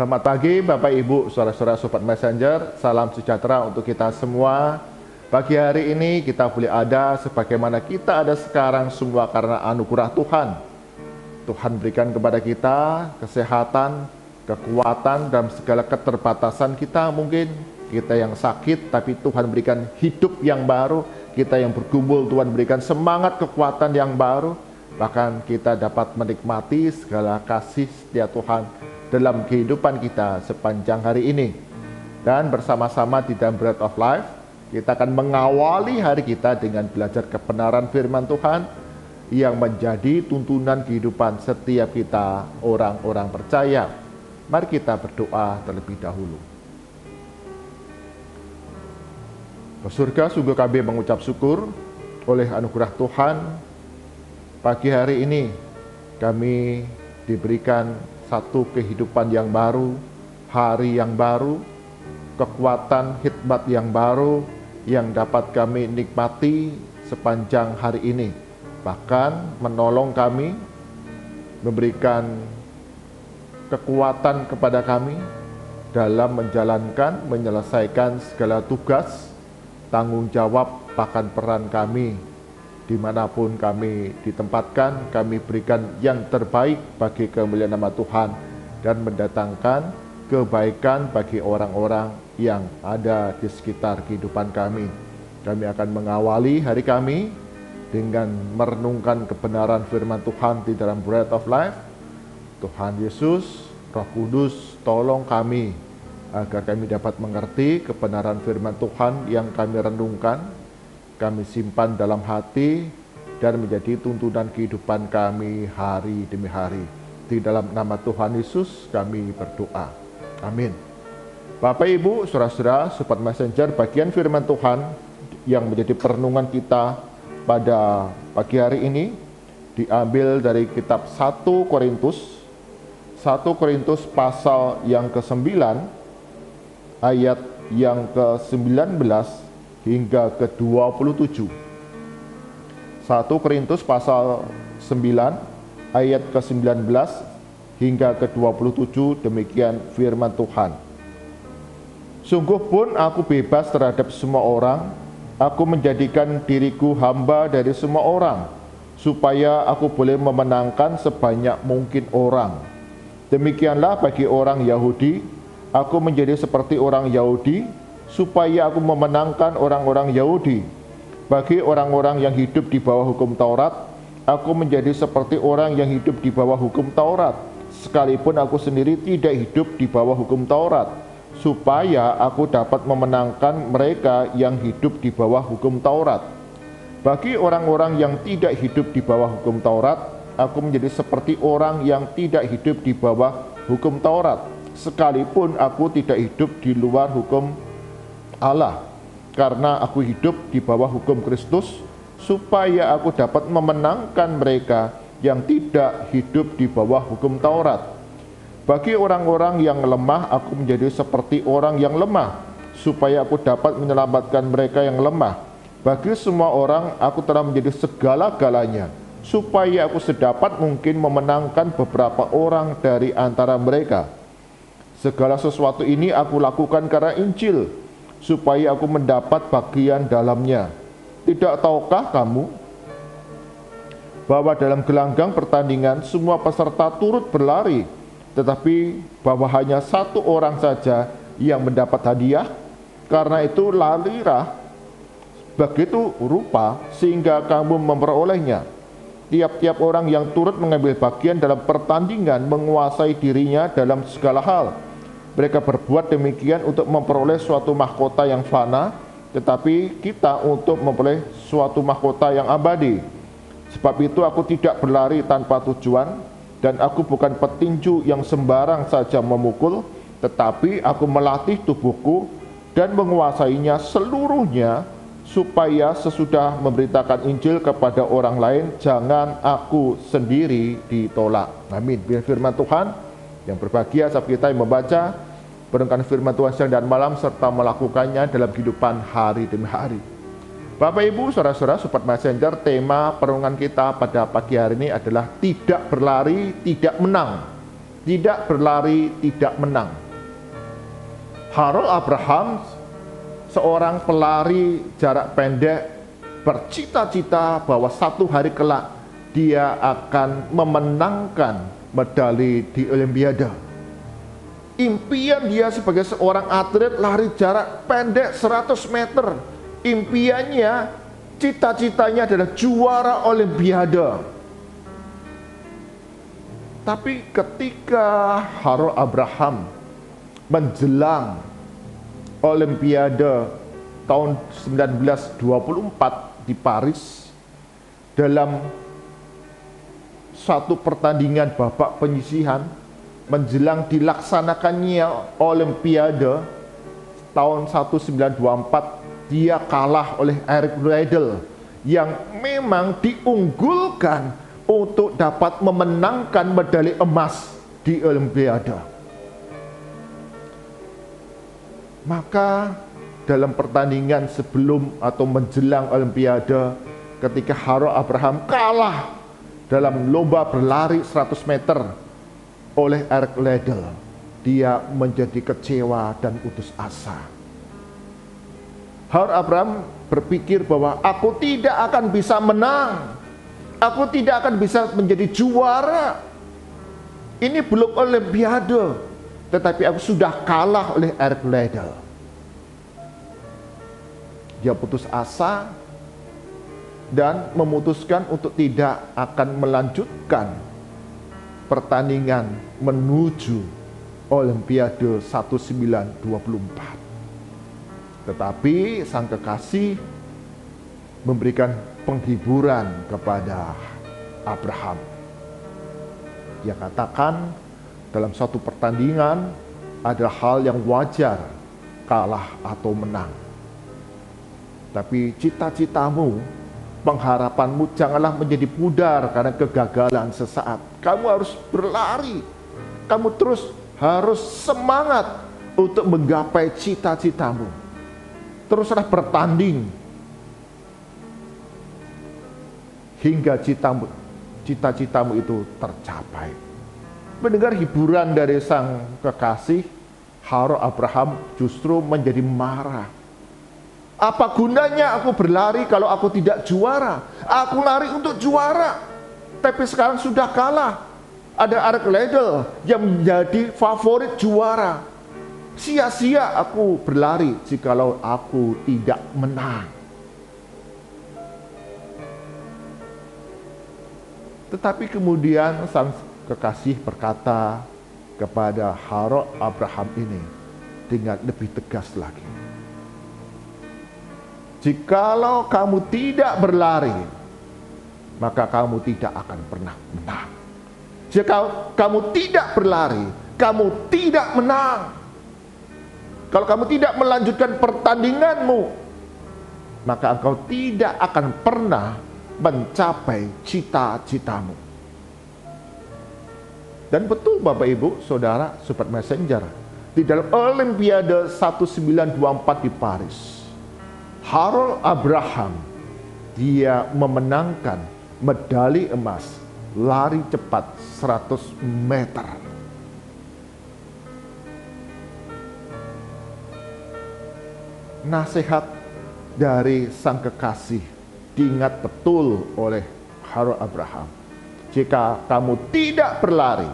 Selamat pagi Bapak Ibu, saudara-saudara Sobat Messenger. Salam sejahtera untuk kita semua. Pagi hari ini kita boleh ada sebagaimana kita ada sekarang semua karena anugerah Tuhan. Tuhan berikan kepada kita kesehatan, kekuatan dalam segala keterbatasan kita. Mungkin kita yang sakit tapi Tuhan berikan hidup yang baru. Kita yang bergumul Tuhan berikan semangat kekuatan yang baru. Bahkan kita dapat menikmati segala kasih setia Tuhan dalam kehidupan kita sepanjang hari ini. Dan bersama-sama di dalam Bread of Life, kita akan mengawali hari kita dengan belajar kebenaran firman Tuhan yang menjadi tuntunan kehidupan setiap kita orang-orang percaya. Mari kita berdoa terlebih dahulu. Ke surga, sungguh kami mengucap syukur oleh anugerah Tuhan. Pagi hari ini kami diberikan satu kehidupan yang baru, hari yang baru, kekuatan hikmat yang baru yang dapat kami nikmati sepanjang hari ini. Bahkan menolong kami, memberikan kekuatan kepada kami dalam menjalankan, menyelesaikan segala tugas, tanggung jawab, bahkan peran kami. Dimanapun kami ditempatkan, kami berikan yang terbaik bagi kemuliaan nama Tuhan dan mendatangkan kebaikan bagi orang-orang yang ada di sekitar kehidupan kami. Kami akan mengawali hari kami dengan merenungkan kebenaran firman Tuhan di dalam Bread of Life. Tuhan Yesus, Roh Kudus, tolong kami agar kami dapat mengerti kebenaran firman Tuhan yang kami renungkan, kami simpan dalam hati dan menjadi tuntunan kehidupan kami hari demi hari. Di dalam nama Tuhan Yesus kami berdoa. Amin. Bapak Ibu, saudara-saudara, Sobat Messenger, bagian firman Tuhan yang menjadi perenungan kita pada pagi hari ini diambil dari kitab 1 Korintus. 1 Korintus pasal yang ke-9 ayat yang ke-19 hingga ke-27. 1 Korintus pasal 9 ayat ke-19 hingga ke-27, demikian firman Tuhan. Sungguh pun aku bebas terhadap semua orang, aku menjadikan diriku hamba dari semua orang, supaya aku boleh memenangkan sebanyak mungkin orang. Demikianlah bagi orang Yahudi, aku menjadi seperti orang Yahudi, supaya aku memenangkan orang-orang Yahudi. Bagi orang-orang yang hidup di bawah hukum Taurat, aku menjadi seperti orang yang hidup di bawah hukum Taurat, sekalipun aku sendiri tidak hidup di bawah hukum Taurat, supaya aku dapat memenangkan mereka yang hidup di bawah hukum Taurat. Bagi orang-orang yang tidak hidup di bawah hukum Taurat, aku menjadi seperti orang yang tidak hidup di bawah hukum Taurat, sekalipun aku tidak hidup di luar hukum Allah, karena aku hidup di bawah hukum Kristus, supaya aku dapat memenangkan mereka yang tidak hidup di bawah hukum Taurat. Bagi orang-orang yang lemah, aku menjadi seperti orang yang lemah, supaya aku dapat menyelamatkan mereka yang lemah. Bagi semua orang, aku telah menjadi segala-galanya, supaya aku sedapat mungkin memenangkan beberapa orang dari antara mereka. Segala sesuatu ini aku lakukan karena Injil, supaya aku mendapat bagian dalamnya. Tidak tahukah kamu bahwa dalam gelanggang pertandingan semua peserta turut berlari, tetapi bahwa hanya satu orang saja yang mendapat hadiah? Karena itu larilah begitu rupa sehingga kamu memperolehnya. Tiap-tiap orang yang turut mengambil bagian dalam pertandingan menguasai dirinya dalam segala hal. Mereka berbuat demikian untuk memperoleh suatu mahkota yang fana, tetapi kita untuk memperoleh suatu mahkota yang abadi. Sebab itu aku tidak berlari tanpa tujuan, dan aku bukan petinju yang sembarang saja memukul, tetapi aku melatih tubuhku dan menguasainya seluruhnya, supaya sesudah memberitakan Injil kepada orang lain, jangan aku sendiri ditolak. Amin. Biar firman Tuhan yang berbahagia saat kita yang membaca, merenungkan firman Tuhan siang dan malam, serta melakukannya dalam kehidupan hari demi hari. Bapak Ibu, saudara-saudara, Sobat Messenger, tema perenungan kita pada pagi hari ini adalah tidak berlari, tidak menang. tidak berlari, tidak menang. Harold Abraham, seorang pelari jarak pendek, bercita-cita bahwa satu hari kelak dia akan memenangkan medali di Olimpiade. Impian dia sebagai seorang atlet lari jarak pendek 100 meter. Impiannya, cita-citanya adalah juara Olimpiade. Tapi ketika Harold Abraham menjelang Olimpiade tahun 1924 di Paris, dalam satu pertandingan babak penyisihan menjelang dilaksanakannya Olimpiade tahun 1924, dia kalah oleh Eric Liddell yang memang diunggulkan untuk dapat memenangkan medali emas di Olimpiade. Maka dalam pertandingan sebelum atau menjelang Olimpiade, ketika Harold Abraham kalah dalam lomba berlari 100 meter oleh Eric Liddell, dia menjadi kecewa dan putus asa. Harold Abraham berpikir bahwa aku tidak akan bisa menang, aku tidak akan bisa menjadi juara. Ini belum Olimpiade, tetapi aku sudah kalah oleh Eric Liddell. Dia putus asa dan memutuskan untuk tidak akan melanjutkan pertandingan menuju Olimpiade 1924. Tetapi sang kekasih memberikan penghiburan kepada Abraham. Dia katakan, dalam suatu pertandingan ada hal yang wajar, kalah atau menang. Tapi cita-citamu, pengharapanmu janganlah menjadi pudar karena kegagalan sesaat. Kamu harus berlari, kamu terus harus semangat untuk menggapai cita-citamu. Teruslah bertanding hingga cita-citamu itu tercapai. Mendengar hiburan dari sang kekasih, Harold Abraham justru menjadi marah. Apa gunanya aku berlari kalau aku tidak juara? Aku lari untuk juara, tapi sekarang sudah kalah. Ada Eric Liddell yang menjadi favorit juara. Sia-sia aku berlari jikalau aku tidak menang. Tetapi kemudian sang kekasih berkata kepada Harold Abraham ini dengan lebih tegas lagi. Jikalau kamu tidak berlari, maka kamu tidak akan pernah menang. Jika kamu tidak berlari, kamu tidak menang. Kalau kamu tidak melanjutkan pertandinganmu, maka engkau tidak akan pernah mencapai cita-citamu. Dan betul Bapak Ibu, Saudara, Sobat Messenger, di dalam Olimpiade 1924 di Paris, Harold Abraham, dia memenangkan medali emas lari cepat 100 meter. Nasihat dari sang kekasih diingat betul oleh Harold Abraham. Jika kamu tidak berlari,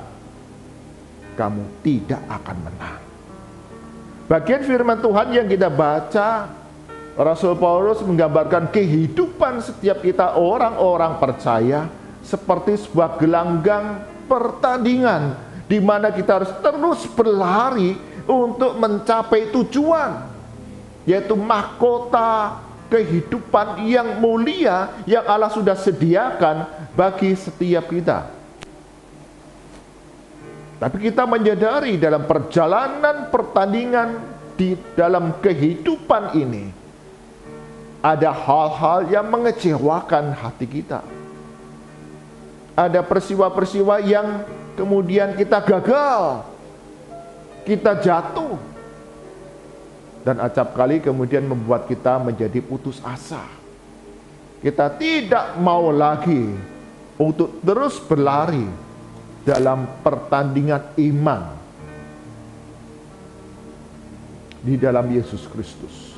kamu tidak akan menang. Bagian firman Tuhan yang kita baca, Rasul Paulus menggambarkan kehidupan setiap kita orang-orang percaya seperti sebuah gelanggang pertandingan di mana kita harus terus berlari untuk mencapai tujuan, yaitu mahkota kehidupan yang mulia yang Allah sudah sediakan bagi setiap kita. Tapi kita menyadari dalam perjalanan pertandingan di dalam kehidupan ini, ada hal-hal yang mengecewakan hati kita. Ada peristiwa-peristiwa yang kemudian kita gagal, kita jatuh, dan acap kali kemudian membuat kita menjadi putus asa. Kita tidak mau lagi untuk terus berlari, dalam pertandingan iman di dalam Yesus Kristus.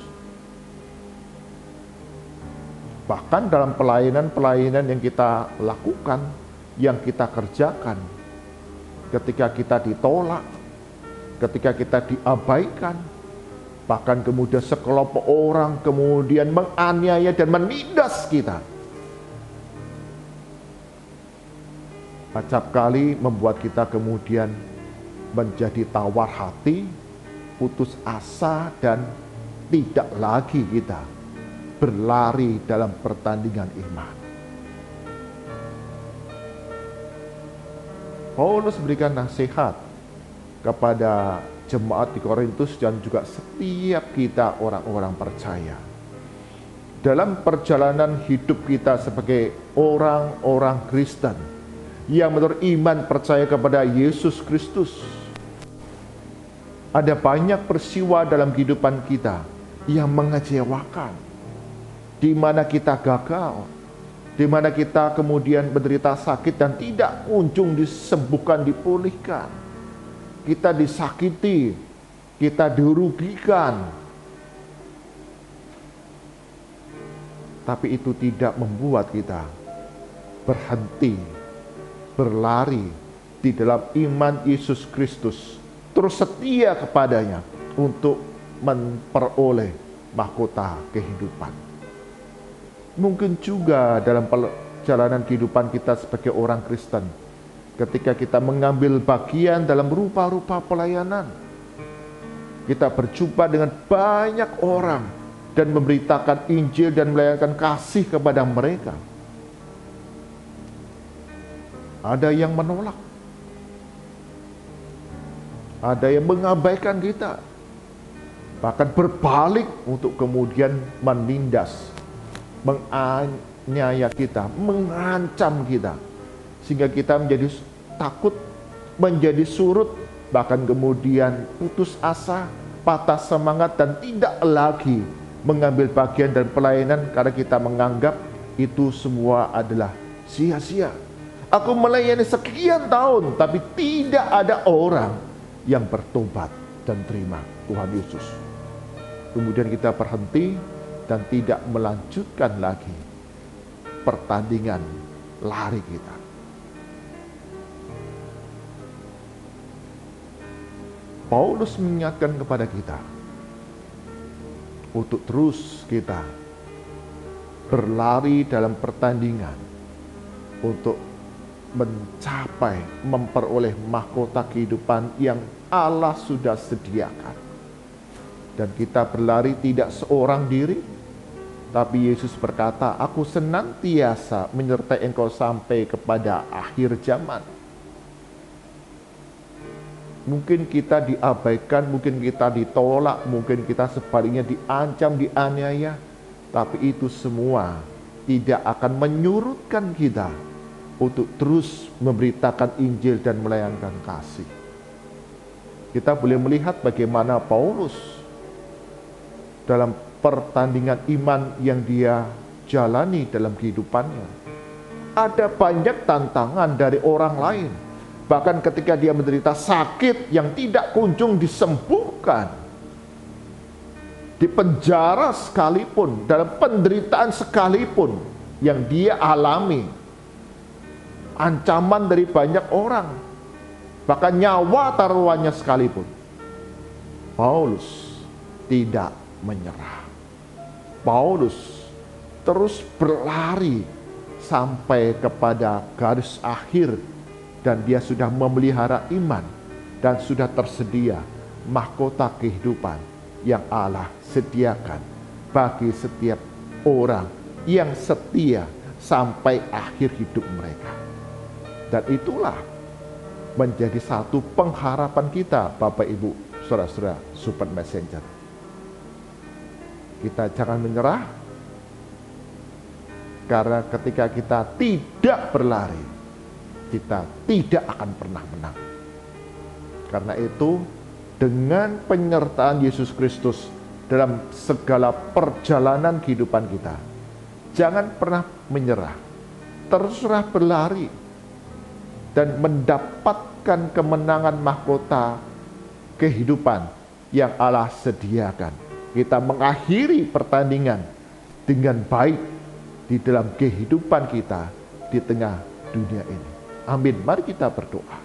Bahkan dalam pelayanan-pelayanan yang kita lakukan, yang kita kerjakan, ketika kita ditolak, ketika kita diabaikan, bahkan kemudian sekelompok orang kemudian menganiaya dan menindas kita, acap kali membuat kita kemudian menjadi tawar hati, putus asa, dan tidak lagi kita berlari dalam pertandingan iman. Paulus berikan nasihat kepada jemaat di Korintus dan juga setiap kita orang-orang percaya. Dalam perjalanan hidup kita sebagai orang-orang Kristen yang menurut iman percaya kepada Yesus Kristus, ada banyak peristiwa dalam kehidupan kita yang mengecewakan, di mana kita gagal, di mana kita kemudian menderita sakit dan tidak kunjung disembuhkan, dipulihkan. Kita disakiti, kita dirugikan. Tapi itu tidak membuat kita berhenti, berlari di dalam iman Yesus Kristus, terus setia kepadanya untuk memperoleh mahkota kehidupan. Mungkin juga dalam perjalanan kehidupan kita sebagai orang Kristen, ketika kita mengambil bagian dalam rupa-rupa pelayanan, kita berjumpa dengan banyak orang dan memberitakan Injil dan melayangkan kasih kepada mereka. Ada yang menolak, ada yang mengabaikan kita, bahkan berbalik untuk kemudian menindas, menganiaya kita, mengancam kita, sehingga kita menjadi takut, menjadi surut, bahkan kemudian putus asa, patah semangat, dan tidak lagi mengambil bagian dan pelayanan karena kita menganggap itu semua adalah sia-sia. Aku melayani sekian tahun, tapi tidak ada orang yang bertobat dan terima Tuhan Yesus. Kemudian kita berhenti dan tidak melanjutkan lagi pertandingan lari kita. Paulus mengingatkan kepada kita untuk terus kita berlari dalam pertandingan untuk mencapai, memperoleh mahkota kehidupan yang Allah sudah sediakan. Dan kita berlari tidak seorang diri, tapi Yesus berkata, aku senantiasa menyertai engkau sampai kepada akhir zaman. Mungkin kita diabaikan, mungkin kita ditolak, mungkin kita sebaliknya diancam, dianiaya, tapi itu semua tidak akan menyurutkan kita untuk terus memberitakan Injil dan melayangkan kasih. Kita boleh melihat bagaimana Paulus dalam pertandingan iman yang dia jalani dalam kehidupannya. Ada banyak tantangan dari orang lain. Bahkan ketika dia menderita sakit yang tidak kunjung disembuhkan, di penjara sekalipun, dalam penderitaan sekalipun yang dia alami, ancaman dari banyak orang, bahkan nyawa taruhannya sekalipun, Paulus tidak menyerah. Paulus terus berlari sampai kepada garis akhir, dan dia sudah memelihara iman dan sudah tersedia mahkota kehidupan yang Allah sediakan bagi setiap orang yang setia sampai akhir hidup mereka. Dan itulah menjadi satu pengharapan kita, Bapak Ibu, saudara-saudara Super Messenger. Kita jangan menyerah, karena ketika kita tidak berlari, kita tidak akan pernah menang. Karena itu, dengan penyertaan Yesus Kristus dalam segala perjalanan kehidupan kita, jangan pernah menyerah, teruslah berlari. dan mendapatkan kemenangan mahkota kehidupan yang Allah sediakan. Kita mengakhiri pertandingan dengan baik di dalam kehidupan kita di tengah dunia ini. Amin. Mari kita berdoa.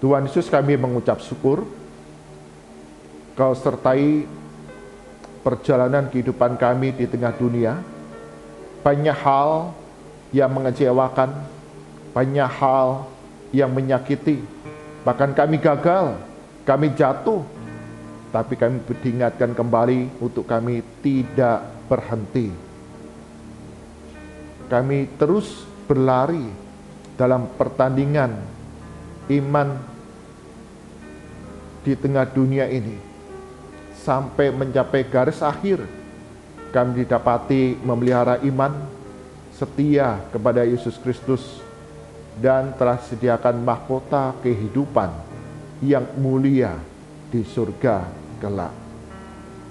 Tuhan Yesus, kami mengucap syukur Kau sertai perjalanan kehidupan kami di tengah dunia. Banyak hal yang mengecewakan, banyak hal yang menyakiti, bahkan kami gagal, kami jatuh, tapi kami diingatkan kembali untuk kami tidak berhenti. Kami terus berlari dalam pertandingan iman di tengah dunia ini sampai mencapai garis akhir. Kami didapati memelihara iman setia kepada Yesus Kristus dan telah sediakan mahkota kehidupan yang mulia di surga kelak.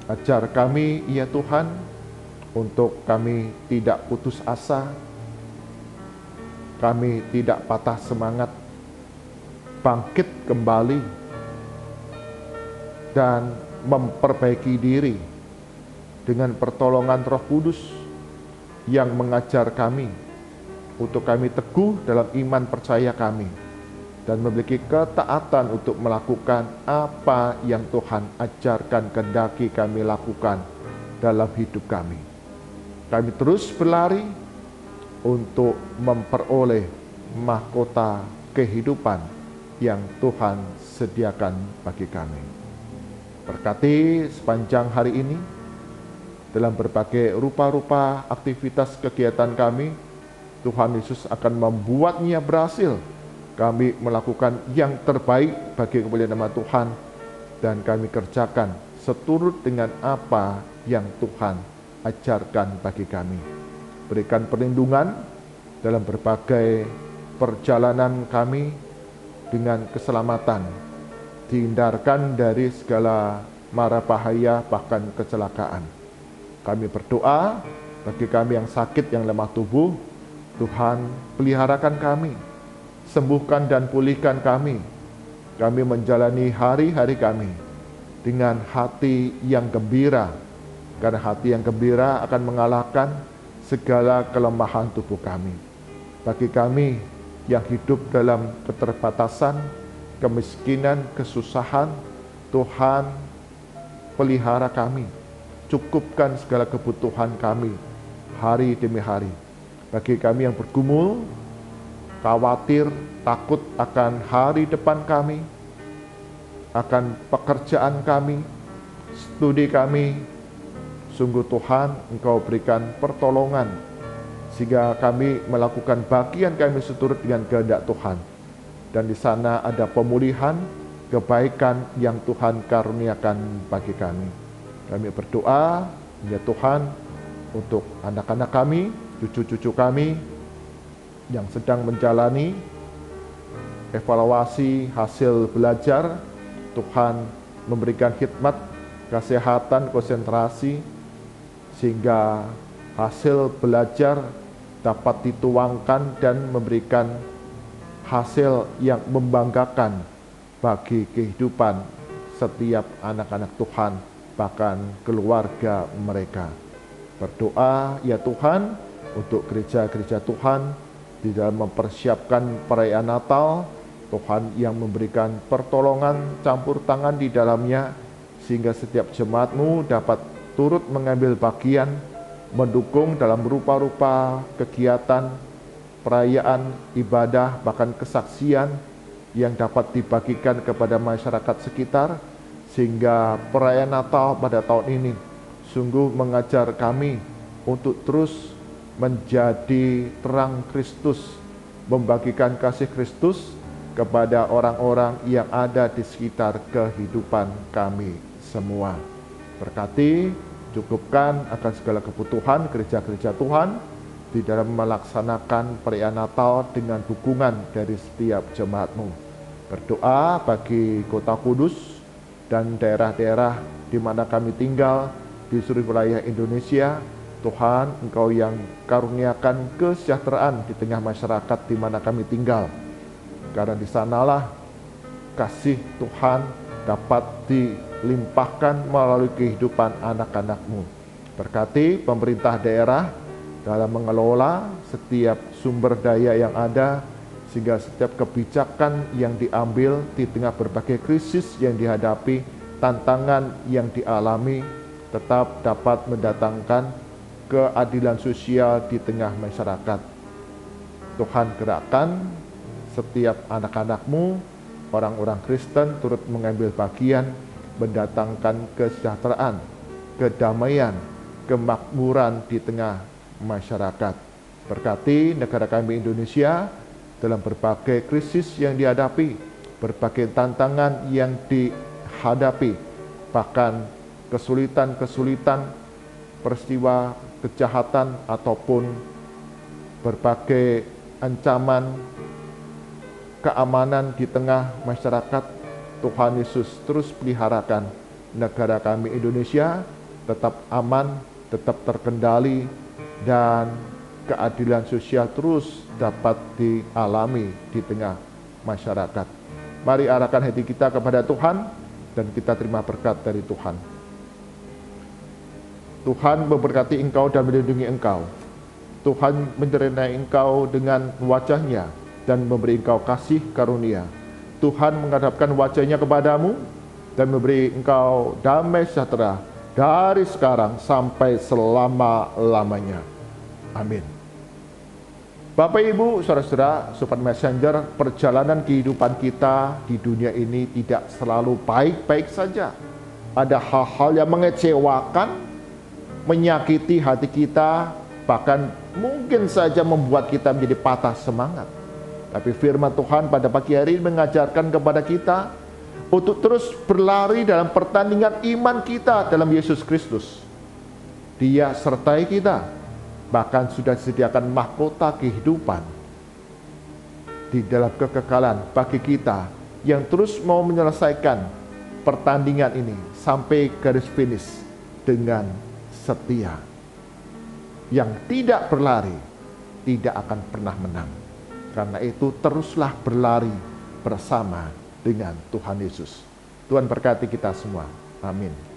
Ajar kami ya Tuhan, untuk kami tidak putus asa, kami tidak patah semangat, bangkit kembali dan memperbaiki diri dengan pertolongan Roh Kudus yang mengajar kami untuk kami teguh dalam iman percaya kami dan memiliki ketaatan untuk melakukan apa yang Tuhan ajarkan kehendaki kami lakukan dalam hidup kami. Kami terus berlari untuk memperoleh mahkota kehidupan yang Tuhan sediakan bagi kami. Berkati sepanjang hari ini dalam berbagai rupa-rupa aktivitas kegiatan kami, Tuhan Yesus akan membuatnya berhasil. Kami melakukan yang terbaik bagi kemuliaan nama Tuhan dan kami kerjakan seturut dengan apa yang Tuhan ajarkan bagi kami. Berikan perlindungan dalam berbagai perjalanan kami dengan keselamatan, dihindarkan dari segala mara bahaya bahkan kecelakaan. Kami berdoa bagi kami yang sakit, yang lemah tubuh, Tuhan peliharakan kami, sembuhkan dan pulihkan kami. Kami menjalani hari-hari kami dengan hati yang gembira, karena hati yang gembira akan mengalahkan segala kelemahan tubuh kami. Bagi kami yang hidup dalam keterbatasan, kemiskinan, kesusahan, Tuhan pelihara kami, cukupkan segala kebutuhan kami hari demi hari. Bagi kami yang bergumul, khawatir, takut akan hari depan kami, akan pekerjaan kami, studi kami, sungguh Tuhan Engkau berikan pertolongan sehingga kami melakukan bagian kami seturut dengan kehendak Tuhan. Dan di sana ada pemulihan, kebaikan yang Tuhan karuniakan bagi kami. Kami berdoa, ya Tuhan, untuk anak-anak kami, cucu-cucu kami yang sedang menjalani evaluasi hasil belajar. Tuhan memberikan hikmat, kesehatan, konsentrasi, sehingga hasil belajar dapat dituangkan dan memberikan hasil yang membanggakan bagi kehidupan setiap anak-anak Tuhan, bahkan keluarga mereka. Berdoa ya Tuhan untuk gereja-gereja Tuhan di dalam mempersiapkan perayaan Natal, Tuhan yang memberikan pertolongan campur tangan di dalamnya, sehingga setiap jemaat-Mu dapat turut mengambil bagian, mendukung dalam rupa-rupa kegiatan, perayaan, ibadah, bahkan kesaksian yang dapat dibagikan kepada masyarakat sekitar, sehingga perayaan Natal pada tahun ini sungguh mengajar kami untuk terus menjadi terang Kristus, membagikan kasih Kristus kepada orang-orang yang ada di sekitar kehidupan kami semua. Berkati, cukupkan akan segala kebutuhan gereja-gereja Tuhan di dalam melaksanakan perayaan Natal dengan dukungan dari setiap jemaat-Mu. Berdoa bagi Kota Kudus dan daerah-daerah di mana kami tinggal di seluruh wilayah Indonesia, Tuhan, Engkau yang karuniakan kesejahteraan di tengah masyarakat di mana kami tinggal. Karena di sanalah kasih Tuhan dapat dilimpahkan melalui kehidupan anak-anak-Mu. Berkati pemerintah daerah dalam mengelola setiap sumber daya yang ada, sehingga setiap kebijakan yang diambil di tengah berbagai krisis yang dihadapi, tantangan yang dialami, tetap dapat mendatangkan keadilan sosial di tengah masyarakat. Tuhan, gerakkan setiap anak-anak-Mu, orang-orang Kristen turut mengambil bagian mendatangkan kesejahteraan, kedamaian, kemakmuran di tengah masyarakat. Berkati negara kami Indonesia dalam berbagai krisis yang dihadapi, berbagai tantangan yang dihadapi, bahkan kesulitan-kesulitan, peristiwa kejahatan ataupun berbagai ancaman keamanan di tengah masyarakat. Tuhan Yesus terus peliharakan negara kami Indonesia tetap aman, tetap terkendali, dan keadilan sosial terus dapat dialami di tengah masyarakat. Mari arahkan hati kita kepada Tuhan dan kita terima berkat dari Tuhan. Tuhan memberkati engkau dan melindungi engkau. Tuhan menyerinai engkau dengan wajah-Nya dan memberi engkau kasih karunia. Tuhan menghadapkan wajah-Nya kepadamu dan memberi engkau damai sejahtera dari sekarang sampai selama-lamanya. Amin. Bapak, Ibu, saudara-saudara, Sobat Messenger, perjalanan kehidupan kita di dunia ini tidak selalu baik-baik saja. Ada hal-hal yang mengecewakan, menyakiti hati kita, bahkan mungkin saja membuat kita menjadi patah semangat. Tapi firman Tuhan pada pagi hari ini mengajarkan kepada kita untuk terus berlari dalam pertandingan iman kita dalam Yesus Kristus. Dia sertai kita, bahkan sudah disediakan mahkota kehidupan di dalam kekekalan bagi kita yang terus mau menyelesaikan pertandingan ini sampai garis finish dengan setia. Yang tidak berlari tidak akan pernah menang. Karena itu teruslah berlari bersama dengan Tuhan Yesus. Tuhan berkati kita semua. Amin.